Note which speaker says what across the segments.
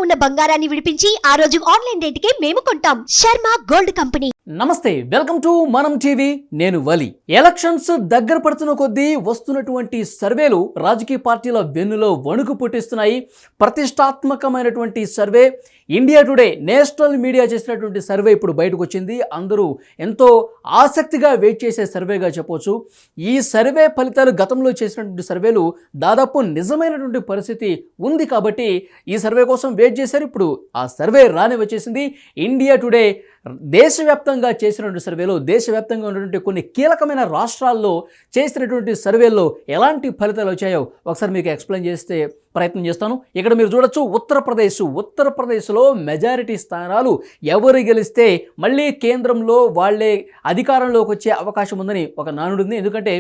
Speaker 1: ఉన్న బంగారాన్ని విడిపించి ఆ రోజు ఆన్లైన్ రేటుకే మేము కొంటాం. Sharma gold company.
Speaker 2: నమస్తే, వెల్కమ్ టు మనం టీవీ. నేను వలి. ఎలక్షన్స్ దగ్గర పడుతున్న కొద్దీ వస్తున్నటువంటి సర్వేలు రాజకీయ పార్టీల వెన్నులో వణుకు పుట్టిస్తున్నాయి. ప్రతిష్టాత్మకమైనటువంటి survey India Today national media చేసినటువంటి సర్వే ఇప్పుడు బయటకు వచ్చింది. అందరూ ఎంతో ఆసక్తిగా వెయిట్ చేసే సర్వేగా చెప్పవచ్చు. ఈ సర్వే ఫలితాలు గతంలో చేసినటువంటి సర్వేలు దాదాపు నిజమైనటువంటి పరిస్థితి ఉంది కాబట్టి ఈ సర్వే కోసం వెయిట్ చేశారు. ఇప్పుడు ఆ సర్వే రాని వచ్చేసింది. ఇండియా టుడే దేశవ్యాప్తంగా చేసినటువంటి సర్వేలో దేశవ్యాప్తంగా ఉన్నటువంటి కొన్ని కీలకమైన రాష్ట్రాల్లో చేసినటువంటి సర్వేల్లో ఎలాంటి ఫలితాలు వచ్చాయో ఒకసారి మీకు ఎక్స్ప్లెయిన్ చేస్తే ప్రయత్నం చేస్తాను. ఇక్కడ మీరు చూడొచ్చు, ఉత్తరప్రదేశ్లో మెజారిటీ స్థానాలు ఎవరు గెలిస్తే మళ్ళీ కేంద్రంలో వాళ్ళే అధికారంలోకి వచ్చే అవకాశం ఉందని ఒక నానుడు ఉంది. ఎందుకంటే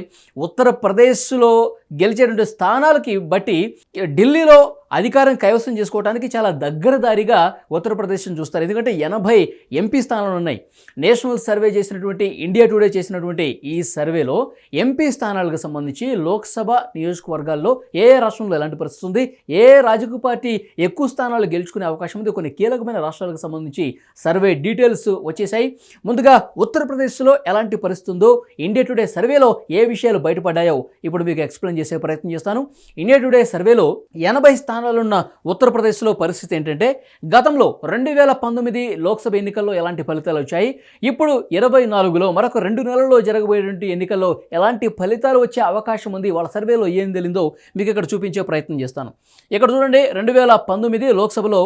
Speaker 2: ఉత్తరప్రదేశ్లో గెలిచేటువంటి స్థానాలకి బట్టి ఢిల్లీలో అధికారం కైవసం చేసుకోవడానికి చాలా దగ్గరదారిగా ఉత్తరప్రదేశ్ని చూస్తారు. ఎందుకంటే 80 ఎంపీ స్థానాలు ఉన్నాయి. నేషనల్ సర్వే చేసినటువంటి ఇండియా టుడే చేసినటువంటి ఈ సర్వేలో ఎంపీ స్థానాలకు సంబంధించి లోక్సభ నియోజకవర్గాల్లో ఏ రాష్ట్రంలో ఎలాంటి పరిస్థితి ఉంది, ఏ రాజకీయ పార్టీ ఎక్కువ స్థానాలు గెలుచుకునే అవకాశం ఉంది, కొన్ని కీలకమైన రాష్ట్రాలకు సంబంధించి సర్వే డీటెయిల్స్ వచ్చేసాయి. ముందుగా ఉత్తరప్రదేశ్లో ఎలాంటి పరిస్థితి ఉందో, ఇండియా టుడే సర్వేలో ఏ విషయాలు బయటపడ్డాయో ఇప్పుడు మీకు ఎక్స్ప్లెయిన్ చేసే ప్రయత్నం చేస్తాను. ఇండియా టుడే సర్వేలో 80 స్థానాలున్న ఉత్తరప్రదేశ్లో పరిస్థితి ఏంటంటే, గతంలో 2019 లోక్సభ ఎన్నికల్లో ఎలాంటి ఫలితాలు వచ్చాయి, ఇప్పుడు 24లో మరొక 2 నెలల్లో జరగబోయేటువంటి ఎన్నికల్లో ఎలాంటి ఫలితాలు వచ్చే అవకాశం ఉంది, వాళ్ళ సర్వేలో ఏం తెలిందో మీకు ఇక్కడ చూపించే ప్రయత్నం చేస్తాను. ఇక్కడ చూడండి, 2019 లోక్సభలో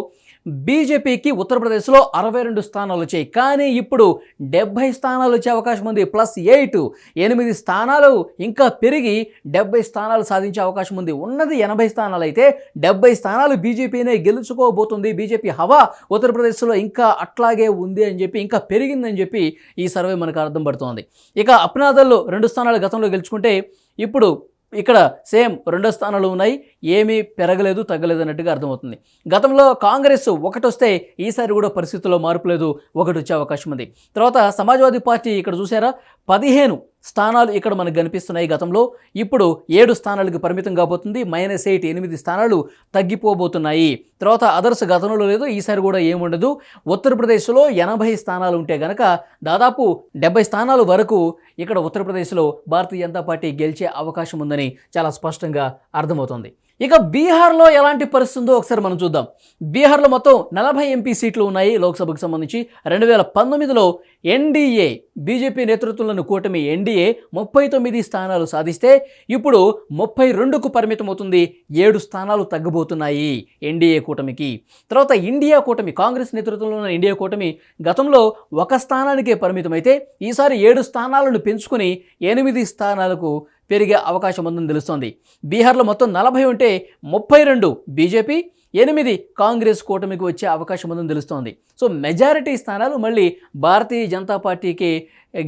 Speaker 2: బీజేపీకి ఉత్తరప్రదేశ్లో 62 స్థానాలు వచ్చాయి. కానీ ఇప్పుడు 70 స్థానాలు వచ్చే అవకాశం ఉంది. +8 స్థానాలు ఇంకా పెరిగి 70 స్థానాలు సాధించే అవకాశం ఉంది. ఉన్నది 80 స్థానాలు అయితే 70 స్థానాలు బీజేపీనే గెలుచుకోబోతుంది. బీజేపీ హవా ఉత్తరప్రదేశ్లో ఇంకా అట్లాగే ఉంది అని చెప్పి, ఇంకా పెరిగిందని చెప్పి ఈ సర్వే మనకు అర్థం పడుతోంది. ఇక అప్నాదల్లో 2 స్థానాలు గతంలో గెలుచుకుంటే ఇప్పుడు ఇక్కడ సేమ్ 2 స్థానాలు ఉన్నాయి. ఏమీ పెరగలేదు, తగ్గలేదు అన్నట్టుగా అర్థమవుతుంది. గతంలో కాంగ్రెస్ 1 వస్తే ఈసారి కూడా పరిస్థితుల్లో మార్పు లేదు, 1 వచ్చే అవకాశం ఉంది. తర్వాత సమాజ్వాదీ పార్టీ ఇక్కడ చూసారా, 15 స్థానాలు ఇక్కడ మనకు కనిపిస్తున్నాయి. గతంలో ఇప్పుడు 7 స్థానాలకు పరిమితం కాబోతుంది. -8 8 స్థానాలు తగ్గిపోబోతున్నాయి. తర్వాత అదర్స్ గతంలో లేదు, ఈసారి కూడా ఏముండదు. ఉత్తరప్రదేశ్లో 80 స్థానాలు ఉంటే కనుక దాదాపు 70 స్థానాల వరకు ఇక్కడ ఉత్తరప్రదేశ్లో భారతీయ జనతా పార్టీ గెలిచే అవకాశం ఉందని చాలా స్పష్టంగా అర్థమవుతుంది. ఇక బీహార్లో ఎలాంటి పరిస్థితి ఉందో ఒకసారి మనం చూద్దాం. బీహార్లో మొత్తం 40 ఎంపీ సీట్లు ఉన్నాయి లోక్సభకు సంబంధించి. 2019లో ఎన్డీఏ బీజేపీ నేతృత్వంలోని కూటమి ఎన్డీఏ 39 స్థానాలు సాధిస్తే ఇప్పుడు 32కు పరిమితం అవుతుంది. 7 స్థానాలు తగ్గబోతున్నాయి ఎన్డీఏ కూటమికి. తర్వాత ఇండియా కూటమి, కాంగ్రెస్ నేతృత్వంలో ఉన్న ఇండియా కూటమి గతంలో 1 స్థానానికే పరిమితం అయితే ఈసారి 7 స్థానాలను పెంచుకుని 8 స్థానాలకు పెరిగే అవకాశం ఉందని తెలుస్తోంది. బీహార్లో మొత్తం 40 ఉంటే 32 బీజేపీ, 8 కాంగ్రెస్ కూటమికి వచ్చే అవకాశం ఉందని తెలుస్తోంది. సో మెజారిటీ స్థానాలు మళ్ళీ భారతీయ జనతా పార్టీకి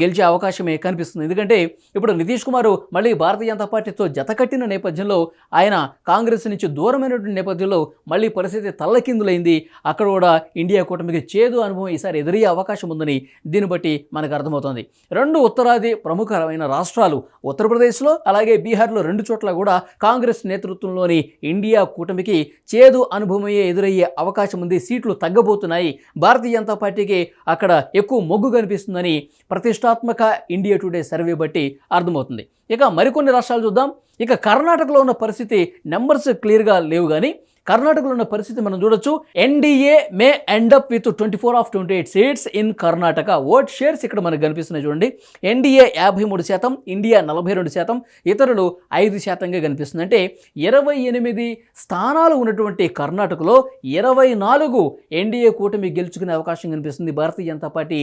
Speaker 2: గెలిచే అవకాశమే కనిపిస్తుంది. ఎందుకంటే ఇప్పుడు నితీష్ కుమార్ మళ్ళీ భారతీయ జనతా పార్టీతో జతకట్టిన నేపథ్యంలో, ఆయన కాంగ్రెస్ నుంచి దూరమైనటువంటి నేపథ్యంలో మళ్ళీ పరిస్థితి తల్లకిందులైంది. అక్కడ కూడా ఇండియా కూటమికి చేదు అనుభవం ఈసారి ఎదురయ్యే అవకాశం ఉందని దీన్ని బట్టి మనకు అర్థమవుతోంది. 2 ఉత్తరాది ప్రముఖమైన రాష్ట్రాలు ఉత్తరప్రదేశ్లో అలాగే బీహార్లో 2 చోట్ల కూడా కాంగ్రెస్ నేతృత్వంలోని ఇండియా కూటమికి చేదు అనుభవమే ఎదురయ్యే అవకాశం ఉంది. సీట్లు తగ్గబోతున్నాయి. భారతీయ జనతా పార్టీకి అక్కడ ఎక్కువ మొగ్గు కనిపిస్తుందని ప్రతిష్టాత్మక ఇండియా టుడే సర్వే బట్టి అర్థమవుతుంది. ఇక మరికొన్ని రాష్ట్రాలు చూద్దాం. ఇక కర్ణాటకలో ఉన్న పరిస్థితి నెంబర్స్ క్లియర్గా లేవు, కానీ కర్ణాటకలో ఉన్న పరిస్థితి మనం చూడొచ్చు. NDA May end up with 24 of 28 seats in Karnataka. Vote shares ఇక్కడ మనకు కనిపిస్తున్నాయి చూడండి. ఎన్డీఏ 53%, ఇండియా 42%, ఇతరులు 5%గా కనిపిస్తుంది. అంటే 28 స్థానాలు ఉన్నటువంటి కర్ణాటకలో 24 ఎన్డీఏ కూటమి గెలుచుకునే అవకాశం కనిపిస్తుంది. భారతీయ జనతా పార్టీ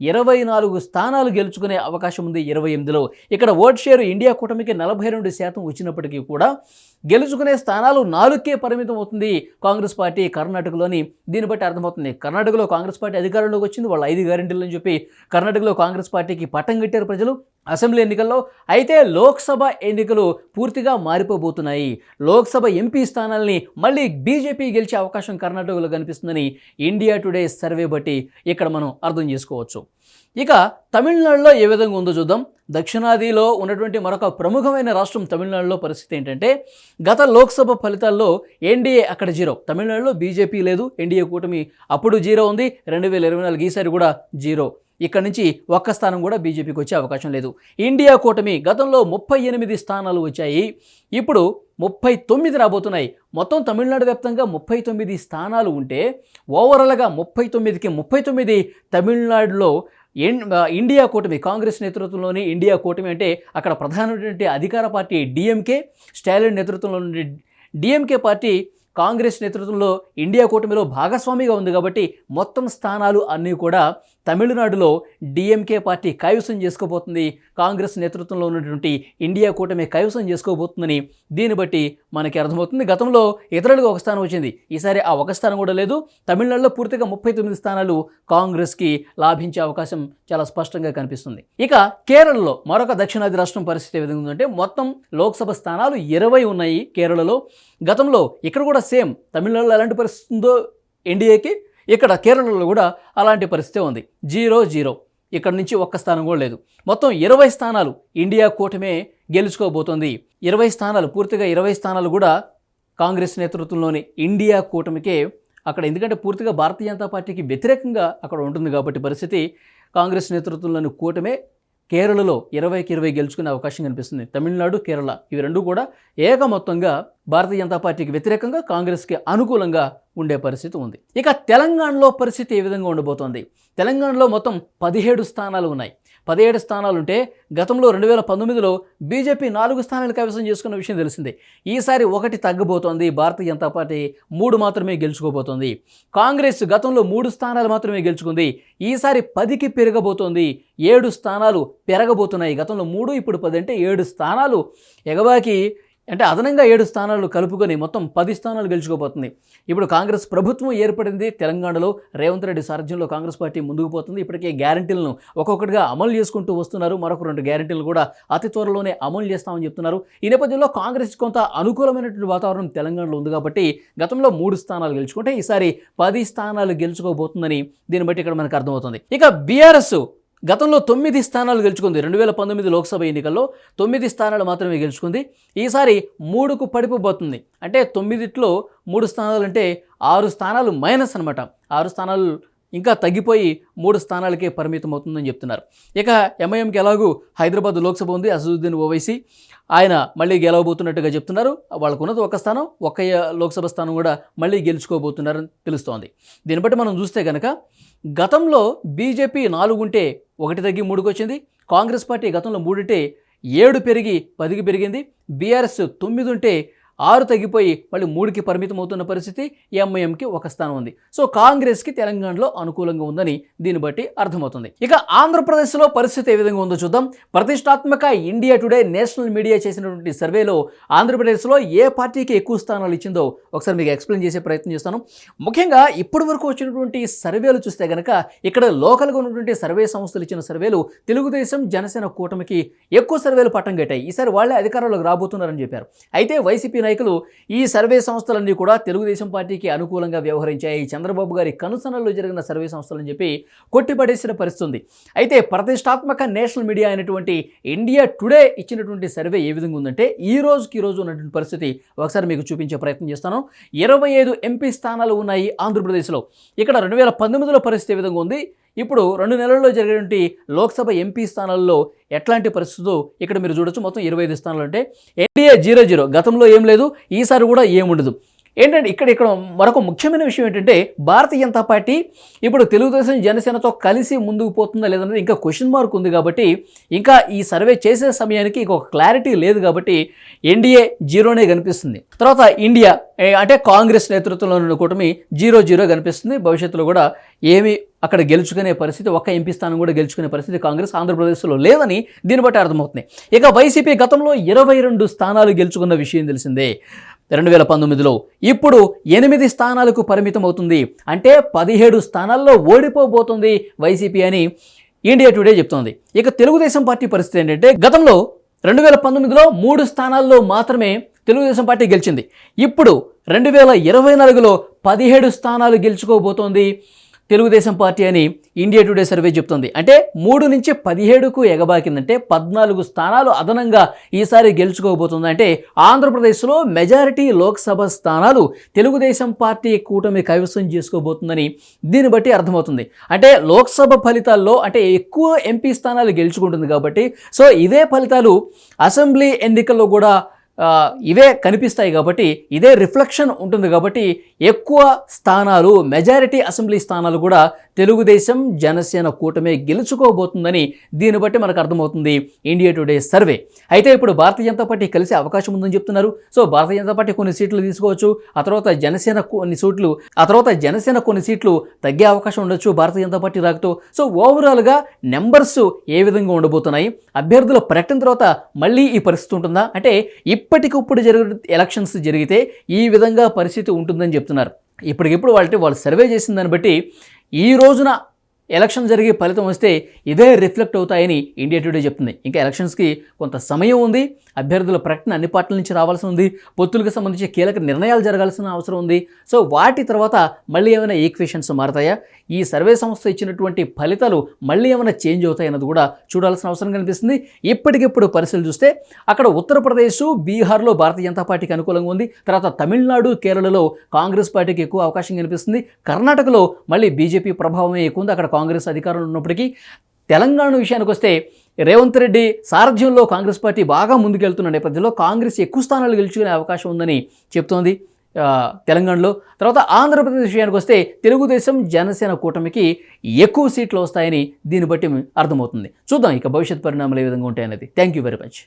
Speaker 2: 24 స్థానాలు గెలుచుకునే అవకాశం ఉంది 28లో. ఇక్కడ ఓట్ షేర్ ఇండియా కూటమికి 42% వచ్చినప్పటికీ కూడా గెలుచుకునే స్థానాలు 4కే పరిమితం అవుతుంది కాంగ్రెస్ పార్టీ కర్ణాటకలోని. దీన్ని బట్టి అర్థమవుతుంది, కర్ణాటకలో కాంగ్రెస్ పార్టీ అధికారంలోకి వచ్చింది, వాళ్ళు 5 గ్యారెంటీలు అని చెప్పి కర్ణాటకలో కాంగ్రెస్ పార్టీకి పట్టం కట్టారు ప్రజలు. అసెంబ్లీ ఎన్నికల్లో. అయితే లోక్సభ ఎన్నికలు పూర్తిగా మారిపోబోతున్నాయి. లోక్సభ ఎంపీ స్థానాల్ని మళ్ళీ బీజేపీ గెలిచే అవకాశం కర్ణాటకలో కనిపిస్తుందని ఇండియా టుడే సర్వే బట్టి ఇక్కడ మనం అర్థం చేసుకోవచ్చు. ఇక తమిళనాడులో ఏ విధంగా ఉందో చూద్దాం. దక్షిణాదిలో ఉన్నటువంటి మరొక ప్రముఖమైన రాష్ట్రం తమిళనాడులో పరిస్థితి ఏంటంటే, గత లోక్సభ ఫలితాల్లో ఎన్డీఏ అక్కడ 0. తమిళనాడులో బీజేపీ లేదు, ఎన్డీఏ కూటమి అప్పుడు 0 ఉంది. 2024 ఈసారి కూడా 0. ఇక్కడ నుంచి ఒక్క స్థానం కూడా బీజేపీకి వచ్చే అవకాశం లేదు. ఇండియా కూటమి గతంలో 38 స్థానాలు వచ్చాయి, ఇప్పుడు 39 రాబోతున్నాయి. మొత్తం తమిళనాడు వ్యాప్తంగా 39 స్థానాలు ఉంటే ఓవరాల్గా 39కి 39 తమిళనాడులో ఇండియా కూటమి, కాంగ్రెస్ నేతృత్వంలోని ఇండియా కూటమి అంటే అక్కడ ప్రధానమైనటువంటి అధికార పార్టీ డిఎంకే, స్టాలిన్ నేతృత్వంలో డిఎంకే పార్టీ కాంగ్రెస్ నేతృత్వంలో ఇండియా కూటమిలో భాగస్వామిగా ఉంది కాబట్టి మొత్తం స్థానాలు అన్నీ కూడా తమిళనాడులో డిఎంకే పార్టీ కైవసం చేసుకోబోతుంది. కాంగ్రెస్ నేతృత్వంలో ఉన్నటువంటి ఇండియా కూటమి కైవసం చేసుకోబోతుందని దీన్ని బట్టి మనకి అర్థమవుతుంది. గతంలో ఇతరులకు ఒక స్థానం వచ్చింది, ఈసారి ఆ ఒక స్థానం కూడా లేదు. తమిళనాడులో పూర్తిగా 39 స్థానాలు కాంగ్రెస్కి లాభించే అవకాశం చాలా స్పష్టంగా కనిపిస్తుంది. ఇక కేరళలో మరొక దక్షిణాది రాష్ట్రం పరిస్థితి ఏ విధంగా ఉందంటే, మొత్తం లోక్సభ స్థానాలు 20 ఉన్నాయి కేరళలో. గతంలో ఇక్కడ కూడా సేమ్ తమిళనాడులో ఎలాంటి పరిస్థితి ఉందో ఎన్డీఏకి, ఇక్కడ కేరళలో కూడా అలాంటి పరిస్థితి ఉంది. 0-0. ఇక్కడ నుంచి ఒక్క స్థానం కూడా లేదు. మొత్తం 20 స్థానాలు ఇండియా కూటమే గెలుచుకోబోతోంది. 20 స్థానాలు, పూర్తిగా 20 స్థానాలు కూడా కాంగ్రెస్ నేతృత్వంలోని ఇండియా కూటమికే అక్కడ, ఎందుకంటే పూర్తిగా భారతీయ జనతా పార్టీకి వ్యతిరేకంగా అక్కడ ఉంటుంది కాబట్టి పరిస్థితి. కాంగ్రెస్ నేతృత్వంలోని కూటమే కేరళలో 20కి 20 గెలుచుకునే అవకాశం కనిపిస్తుంది. తమిళనాడు, కేరళ ఇవి రెండు కూడా ఏకమొత్తంగా భారతీయ జనతా పార్టీకి వ్యతిరేకంగా కాంగ్రెస్కి అనుకూలంగా ఉండే పరిస్థితి ఉంది. ఇక తెలంగాణలో పరిస్థితి ఏ విధంగా ఉండబోతోంది? తెలంగాణలో మొత్తం 17 స్థానాలు ఉన్నాయి. 17 స్థానాలు ఉంటే గతంలో 2019లో బీజేపీ 4 స్థానాలు కైవసం చేసుకున్న విషయం తెలిసిందే. ఈసారి 1 తగ్గబోతోంది. భారతీయ జనతా పార్టీ 3 మాత్రమే గెలుచుకోబోతోంది. కాంగ్రెస్ గతంలో 3 స్థానాలు మాత్రమే గెలుచుకుంది, ఈసారి 10కి పెరగబోతోంది. 7 స్థానాలు పెరగబోతున్నాయి. గతంలో 3, ఇప్పుడు 10 అంటే 7 స్థానాలు ఎగబాకి, అంటే అదనంగా 7 స్థానాలు కలుపుకొని మొత్తం 10 స్థానాలు గెలుచుకోబోతుంది. ఇప్పుడు కాంగ్రెస్ ప్రభుత్వం ఏర్పడింది తెలంగాణలో. రేవంత్ రెడ్డి సారథ్యంలో కాంగ్రెస్ పార్టీ ముందుకు పోతుంది. ఇప్పటికే గ్యారంటీలను ఒక్కొక్కటిగా అమలు చేసుకుంటూ వస్తున్నారు. మరొక 2 గ్యారంటీలు కూడా అతి త్వరలోనే అమలు చేస్తామని చెప్తున్నారు. ఈ నేపథ్యంలో కాంగ్రెస్ కొంత అనుకూలమైనటువంటి వాతావరణం తెలంగాణలో ఉంది కాబట్టి గతంలో 3 స్థానాలు గెలుచుకుంటే ఈసారి 10 స్థానాలు గెలుచుకోబోతుందని దీన్ని బట్టి ఇక్కడ మనకు అర్థమవుతుంది. ఇక బీఆర్ఎస్ గతంలో 9 స్థానాలు గెలుచుకుంది. 2019 లోక్సభ ఎన్నికల్లో 9 స్థానాలు మాత్రమే గెలుచుకుంది. ఈసారి 3కు పడిపోబోతుంది. అంటే 9లో 3 స్థానాలు అంటే 6 స్థానాలు మైనస్ అనమాట. 6 స్థానాలు ఇంకా తగ్గిపోయి 3 స్థానాలకే పరిమితం అవుతుందని చెప్తున్నారు. ఇక ఎంఐఎంకి ఎలాగూ హైదరాబాద్ లోక్సభ ఉంది, అసదుద్దీన్ ఓవైసీ ఆయన మళ్ళీ గెలవబోతున్నట్టుగా చెప్తున్నారు. వాళ్ళకు ఉన్నది ఒక స్థానం, ఒక్క లోక్సభ స్థానం కూడా మళ్ళీ గెలుచుకోబోతున్నారని తెలుస్తోంది. దీన్ని బట్టి మనం చూస్తే కనుక గతంలో బీజేపీ 4 ఉంటే 1 తగ్గి 3కి వచ్చింది. కాంగ్రెస్ పార్టీ గతంలో 3 ఉంటే 7 పెరిగి 10కి పెరిగింది. బీఆర్ఎస్ 9 ఉంటే 6 తగ్గిపోయి మళ్ళీ 3కి పరిమితం అవుతున్న పరిస్థితి. ఎంఐఎంకి 1 స్థానం ఉంది. సో కాంగ్రెస్కి తెలంగాణలో అనుకూలంగా ఉందని దీన్ని బట్టి అర్థమవుతుంది. ఇక ఆంధ్రప్రదేశ్లో పరిస్థితి ఏ విధంగా ఉందో చూద్దాం. ప్రతిష్టాత్మక ఇండియా టుడే నేషనల్ మీడియా చేసినటువంటి సర్వేలో ఆంధ్రప్రదేశ్లో ఏ పార్టీకి ఎక్కువ స్థానాలు ఇచ్చిందో ఒకసారి మీకు ఎక్స్ప్లెయిన్ చేసే ప్రయత్నం చేస్తాను. ముఖ్యంగా ఇప్పటి వరకు వచ్చినటువంటి సర్వేలు చూస్తే కనుక ఇక్కడ లోకల్గా ఉన్నటువంటి సర్వే సంస్థలు ఇచ్చిన సర్వేలు తెలుగుదేశం, జనసేన కూటమికి ఎక్కువ సర్వేలు పట్టం కట్టాయి. ఈసారి వాళ్ళే అధికారంలోకి రాబోతున్నారని చెప్పారు. అయితే వైసీపీ నాయకులు ఈ సర్వే సంస్థలన్నీ కూడా తెలుగుదేశం పార్టీకి అనుకూలంగా వ్యవహరించాయి, చంద్రబాబు గారి కనుసనల్లో జరిగిన సర్వే సంస్థలని చెప్పి కొట్టిపడేసిన పరిస్థితి ఉంది. అయితే ప్రతిష్టాత్మక నేషనల్ మీడియా అయినటువంటి ఇండియా టుడే ఇచ్చినటువంటి సర్వే ఏ విధంగా ఉందంటే ఈ రోజు ఉన్నటువంటి పరిస్థితి ఒకసారి మీకు చూపించే ప్రయత్నం చేస్తాను. 25 ఎంపీ స్థానాలు ఉన్నాయి ఆంధ్రప్రదేశ్లో. ఇక్కడ 2019లో పరిస్థితి ఏ విధంగా ఉంది, ఇప్పుడు 2 నెలల్లో జరిగినటువంటి లోక్సభ ఎంపీ స్థానాల్లో ఎట్లాంటి పరిస్థితులు ఇక్కడ మీరు చూడొచ్చు. మొత్తం 25 స్థానాలు అంటే ఎన్డీఏ 0-0, గతంలో ఏం లేదు, ఈసారి కూడా ఏముండదు. ఏంటంటే ఇక్కడ మరొక ముఖ్యమైన విషయం ఏంటంటే భారతీయ జనతా పార్టీ ఇప్పుడు తెలుగుదేశం, జనసేనతో కలిసి ముందుకు పోతుందా లేదన్నది ఇంకా క్వశ్చన్ మార్క్ ఉంది. కాబట్టి ఇంకా ఈ సర్వే చేసే సమయానికి ఇంకొక క్లారిటీ లేదు కాబట్టి ఎన్డీఏ 0నే కనిపిస్తుంది. తర్వాత ఇండియా అంటే కాంగ్రెస్ నేతృత్వంలో ఉన్న కూటమి 0-0 కనిపిస్తుంది. భవిష్యత్తులో కూడా ఏమి అక్కడ గెలుచుకునే పరిస్థితి, ఒక్క ఎంపీ స్థానం కూడా గెలుచుకునే పరిస్థితి కాంగ్రెస్ ఆంధ్రప్రదేశ్లో లేదని దీన్ని బట్టి అర్థమవుతుంది. ఇక వైసీపీ గతంలో 22 స్థానాలు గెలుచుకున్న విషయం తెలిసిందే 2019లో. ఇప్పుడు 8 స్థానాలకు పరిమితం అవుతుంది. అంటే 17 స్థానాల్లో ఓడిపోబోతుంది వైసీపీ అని ఇండియా టుడే చెప్తోంది. ఇక తెలుగుదేశం పార్టీ పరిస్థితి ఏంటంటే గతంలో 2019లో 3 స్థానాల్లో మాత్రమే తెలుగుదేశం పార్టీ గెలిచింది. ఇప్పుడు 2024లో 17 స్థానాలు గెలుచుకోబోతోంది తెలుగుదేశం పార్టీ అని ఇండియా టుడే సర్వే చెప్తుంది. అంటే 3 నుంచి 17కు ఎగబాకిందంటే 14 స్థానాలు అదనంగా ఈసారి గెలుచుకోబోతుంది. అంటే ఆంధ్రప్రదేశ్లో మెజారిటీ లోక్సభ స్థానాలు తెలుగుదేశం పార్టీ కూటమి కైవసం చేసుకోబోతుందని దీన్ని బట్టి అర్థమవుతుంది. అంటే లోక్సభ ఫలితాల్లో అంటే ఎక్కువ ఎంపీ స్థానాలు గెలుచుకుంటుంది కాబట్టి సో ఇవే ఫలితాలు అసెంబ్లీ ఎన్నికల్లో కూడా ఇవే కనిపిస్తాయి కాబట్టి ఇదే రిఫ్లెక్షన్ ఉంటుంది కాబట్టి ఎక్కువ స్థానాలు మెజారిటీ అసెంబ్లీ స్థానాలు కూడా తెలుగుదేశం జనసేన కూటమి గెలుచుకోబోతుందని దీన్ని బట్టి మనకు అర్థమవుతుంది ఇండియా టుడే సర్వే. అయితే ఇప్పుడు భారతీయ జనతా పార్టీ కలిసే అవకాశం ఉందని చెప్తున్నారు. సో భారతీయ జనతా పార్టీ కొన్ని సీట్లు తీసుకోవచ్చు, ఆ తర్వాత జనసేన కొన్ని సీట్లు తగ్గే అవకాశం ఉండొచ్చు భారతీయ జనతా పార్టీ రాకతో. సో ఓవరాల్గా నెంబర్స్ ఏ విధంగా ఉండబోతున్నాయి, అభ్యర్థుల ప్రకటన తర్వాత మళ్ళీ ఈ పరిస్థితి ఉంటుందా అంటే ఇప్పటికిప్పుడు ఎలక్షన్స్ జరిగితే ఈ విధంగా పరిస్థితి ఉంటుందని చెప్తున్నారు. ఇప్పటికిప్పుడు వాళ్ళు సర్వే చేసిన దాన్ని బట్టి ఈ రోజున ఎలక్షన్ జరిగే ఫలితం వస్తే ఇదే రిఫ్లెక్ట్ అవుతాయని ఇండియా టుడే చెప్తుంది. ఇంకా ఎలక్షన్స్కి కొంత సమయం ఉంది, అభ్యర్థుల ప్రకటన అన్ని పార్టీల నుంచి రావాల్సి ఉంది, పొత్తులకు సంబంధించి కీలక నిర్ణయాలు జరగాల్సిన అవసరం ఉంది. సో వాటి తర్వాత మళ్ళీ ఏమైనా ఈక్వేషన్స్ మారతాయా, ఈ సర్వే సంస్థ ఇచ్చినటువంటి ఫలితాలు మళ్ళీ ఏమైనా చేంజ్ అవుతాయి అన్నది కూడా చూడాల్సిన అవసరం కనిపిస్తుంది. ఇప్పటికిప్పుడు పరిస్థితులు చూస్తే అక్కడ ఉత్తరప్రదేశ్, బీహార్లో భారతీయ జనతా పార్టీకి అనుకూలంగా ఉంది, తర్వాత తమిళనాడు, కేరళలో కాంగ్రెస్ పార్టీకి ఎక్కువ అవకాశం కనిపిస్తుంది, కర్ణాటకలో మళ్ళీ బీజేపీ ప్రభావమే ఎక్కువ ఉంది, అక్కడ కాంగ్రెస్ అధికారంలో ఉన్నప్పటికీ. తెలంగాణ విషయానికి వస్తే రేవంత్ రెడ్డి సారథ్యంలో కాంగ్రెస్ పార్టీ బాగా ముందుకెళ్తున్న నేపథ్యంలో కాంగ్రెస్ ఎక్కువ స్థానాలు గెలుచుకునే అవకాశం ఉందని చెప్తోంది తెలంగాణలో. తర్వాత ఆంధ్రప్రదేశ్ విషయానికి వస్తే తెలుగుదేశం జనసేన కూటమికి ఎక్కువ సీట్లు వస్తాయని దీన్ని బట్టి అర్థమవుతుంది. చూద్దాం ఇక భవిష్యత్ పరిణామాలు ఏ విధంగా ఉంటాయనేది. Thank you very much.